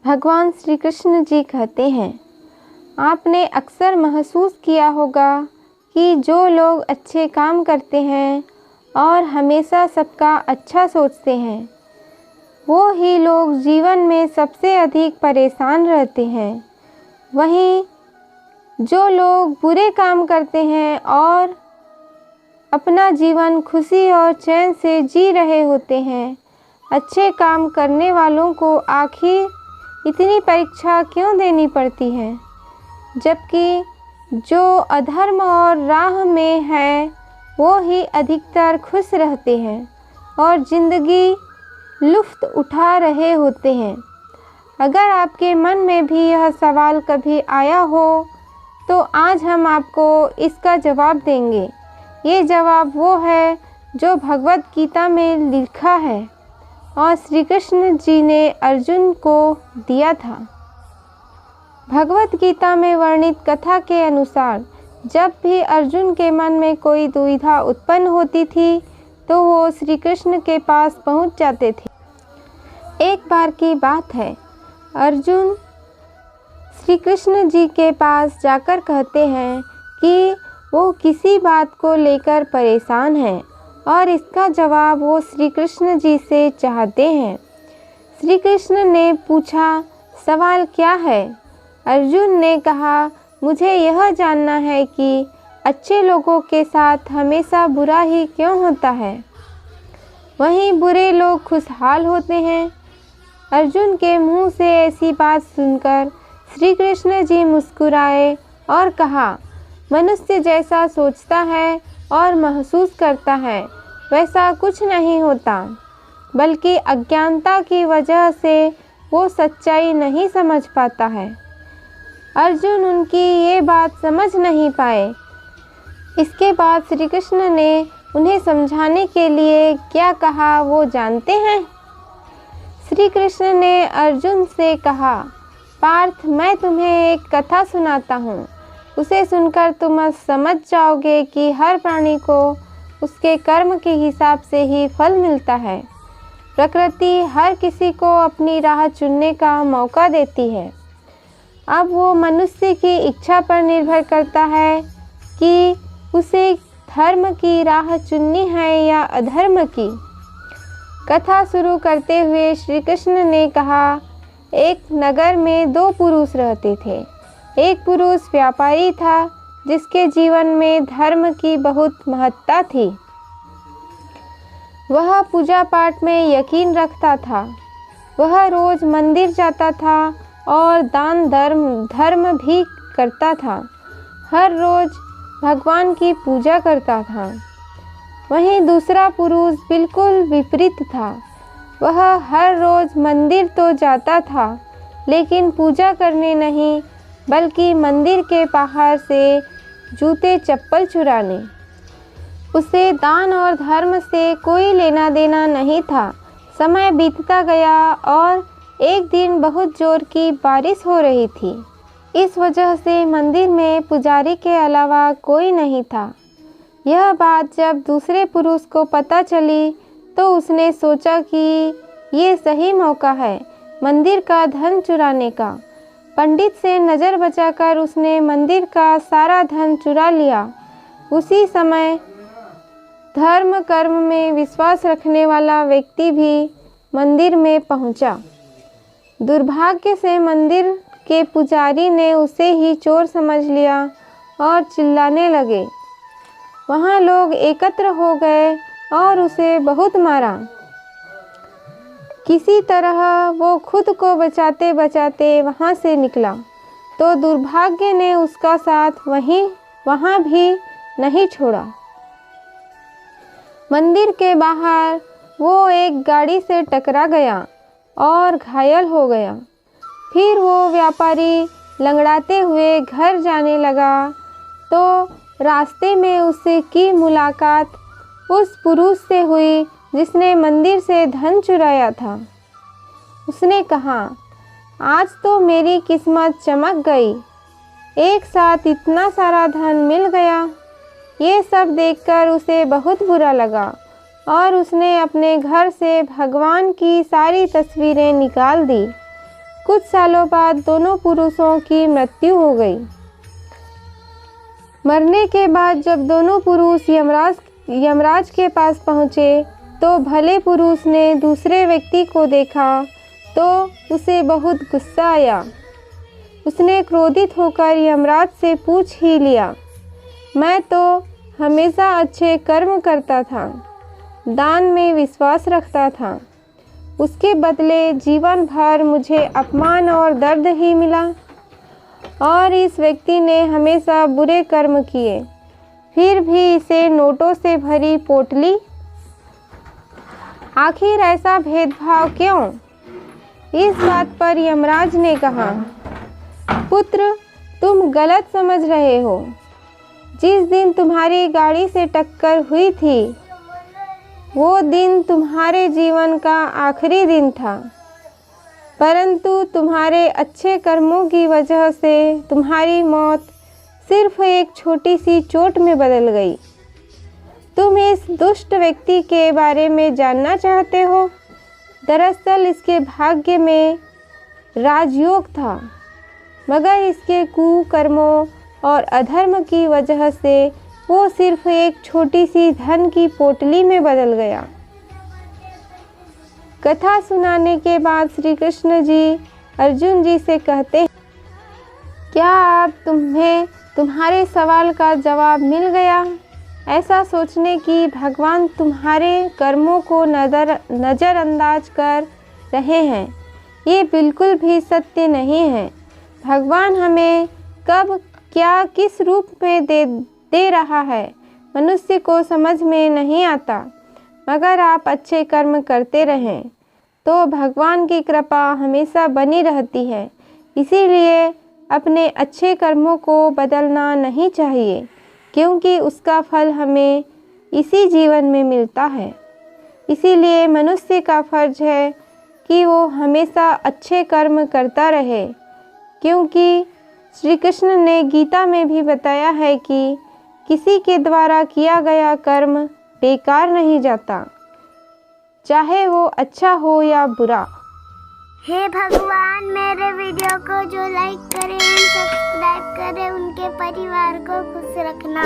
भगवान श्री कृष्ण जी कहते हैं, आपने अक्सर महसूस किया होगा कि जो लोग अच्छे काम करते हैं और हमेशा सबका अच्छा सोचते हैं, वो ही लोग जीवन में सबसे अधिक परेशान रहते हैं। वहीं जो लोग बुरे काम करते हैं और अपना जीवन खुशी और चैन से जी रहे होते हैं, अच्छे काम करने वालों को आखिर इतनी परीक्षा क्यों देनी पड़ती है, जबकि जो अधर्म और राह में है वो ही अधिकतर खुश रहते हैं और ज़िंदगी लुत्फ़ उठा रहे होते हैं। अगर आपके मन में भी यह सवाल कभी आया हो तो आज हम आपको इसका जवाब देंगे। ये जवाब वो है जो भगवद गीता में लिखा है और श्री कृष्ण जी ने अर्जुन को दिया था। भगवद गीता में वर्णित कथा के अनुसार जब भी अर्जुन के मन में कोई दुविधा उत्पन्न होती थी तो वो श्री कृष्ण के पास पहुंच जाते थे। एक बार की बात है, अर्जुन श्री कृष्ण जी के पास जाकर कहते हैं कि वो किसी बात को लेकर परेशान हैं और इसका जवाब वो श्री कृष्ण जी से चाहते हैं। श्री कृष्ण ने पूछा, सवाल क्या है? अर्जुन ने कहा, मुझे यह जानना है कि अच्छे लोगों के साथ हमेशा बुरा ही क्यों होता है, वहीं बुरे लोग खुशहाल होते हैं। अर्जुन के मुंह से ऐसी बात सुनकर श्री कृष्ण जी मुस्कुराए और कहा, मनुष्य जैसा सोचता है और महसूस करता है वैसा कुछ नहीं होता, बल्कि अज्ञानता की वजह से वो सच्चाई नहीं समझ पाता है। अर्जुन उनकी ये बात समझ नहीं पाए। इसके बाद श्री कृष्ण ने उन्हें समझाने के लिए क्या कहा वो जानते हैं? श्री कृष्ण ने अर्जुन से कहा, पार्थ, मैं तुम्हें एक कथा सुनाता हूँ। उसे सुनकर तुम समझ जाओगे कि हर प्राणी को उसके कर्म के हिसाब से ही फल मिलता है। प्रकृति हर किसी को अपनी राह चुनने का मौका देती है। अब वो मनुष्य की इच्छा पर निर्भर करता है कि उसे धर्म की राह चुननी है या अधर्म की। कथा शुरू करते हुए श्री कृष्ण ने कहा, एक नगर में दो पुरुष रहते थे। एक पुरुष व्यापारी था जिसके जीवन में धर्म की बहुत महत्ता थी। वह पूजा पाठ में यकीन रखता था। वह रोज मंदिर जाता था और दान धर्म भी करता था। हर रोज भगवान की पूजा करता था। वहीं दूसरा पुरुष बिल्कुल विपरीत था। वह हर रोज मंदिर तो जाता था, लेकिन पूजा करने नहीं, बल्कि मंदिर के बाहर से जूते चप्पल चुराने। उसे दान और धर्म से कोई लेना देना नहीं था। समय बीतता गया और एक दिन बहुत जोर की बारिश हो रही थी। इस वजह से मंदिर में पुजारी के अलावा कोई नहीं था। यह बात जब दूसरे पुरुष को पता चली तो उसने सोचा कि ये सही मौका है मंदिर का धन चुराने का। पंडित से नज़र बचाकर उसने मंदिर का सारा धन चुरा लिया। उसी समय धर्म कर्म में विश्वास रखने वाला व्यक्ति भी मंदिर में पहुंचा। दुर्भाग्य से मंदिर के पुजारी ने उसे ही चोर समझ लिया और चिल्लाने लगे। वहाँ लोग एकत्र हो गए और उसे बहुत मारा। किसी तरह वो खुद को बचाते बचाते वहाँ से निकला तो दुर्भाग्य ने उसका साथ वहाँ भी नहीं छोड़ा। मंदिर के बाहर वो एक गाड़ी से टकरा गया और घायल हो गया। फिर वो व्यापारी लंगड़ाते हुए घर जाने लगा तो रास्ते में उसकी मुलाकात उस पुरुष से हुई जिसने मंदिर से धन चुराया था। उसने कहा, आज तो मेरी किस्मत चमक गई, एक साथ इतना सारा धन मिल गया। ये सब देखकर उसे बहुत बुरा लगा और उसने अपने घर से भगवान की सारी तस्वीरें निकाल दी कुछ सालों बाद दोनों पुरुषों की मृत्यु हो गई। मरने के बाद जब दोनों पुरुष यमराज के पास पहुँचे तो भले पुरुष ने दूसरे व्यक्ति को देखा तो उसे बहुत गुस्सा आया। उसने क्रोधित होकर यमराज से पूछ ही लिया, मैं तो हमेशा अच्छे कर्म करता था, दान में विश्वास रखता था, उसके बदले जीवन भर मुझे अपमान और दर्द ही मिला। और इस व्यक्ति ने हमेशा बुरे कर्म किए, फिर भी इसे नोटों से भरी पोटली। आखिर ऐसा भेदभाव क्यों? इस बात पर यमराज ने कहा, पुत्र, तुम गलत समझ रहे हो। जिस दिन तुम्हारी गाड़ी से टक्कर हुई थी वो दिन तुम्हारे जीवन का आखिरी दिन था, परंतु तुम्हारे अच्छे कर्मों की वजह से तुम्हारी मौत सिर्फ एक छोटी सी चोट में बदल गई। तुम इस दुष्ट व्यक्ति के बारे में जानना चाहते हो? दरअसल इसके भाग्य में राजयोग था, मगर इसके कुकर्मों और अधर्म की वजह से वो सिर्फ एक छोटी सी धन की पोटली में बदल गया। कथा सुनाने के बाद श्री कृष्ण जी अर्जुन जी से कहते हैं, क्या अब तुम्हें तुम्हारे सवाल का जवाब मिल गया? ऐसा सोचने की भगवान तुम्हारे कर्मों को नज़रअंदाज कर रहे हैं, ये बिल्कुल भी सत्य नहीं है। भगवान हमें कब क्या किस रूप में दे रहा है मनुष्य को समझ में नहीं आता, मगर आप अच्छे कर्म करते रहें तो भगवान की कृपा हमेशा बनी रहती है। इसीलिए अपने अच्छे कर्मों को बदलना नहीं चाहिए, क्योंकि उसका फल हमें इसी जीवन में मिलता है। इसीलिए मनुष्य का फर्ज है कि वो हमेशा अच्छे कर्म करता रहे, क्योंकि श्री कृष्ण ने गीता में भी बताया है कि किसी के द्वारा किया गया कर्म बेकार नहीं जाता, चाहे वो अच्छा हो या बुरा। हे भगवान, मेरे वीडियो को जो लाइक करें, सब्सक्राइब करें, उनके परिवार को खुश रखना।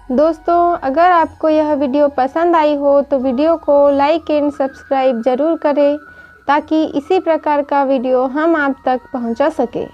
दोस्तों, अगर आपको यह वीडियो पसंद आई हो तो वीडियो को लाइक एंड सब्सक्राइब ज़रूर करें, ताकि इसी प्रकार का वीडियो हम आप तक पहुंचा सके।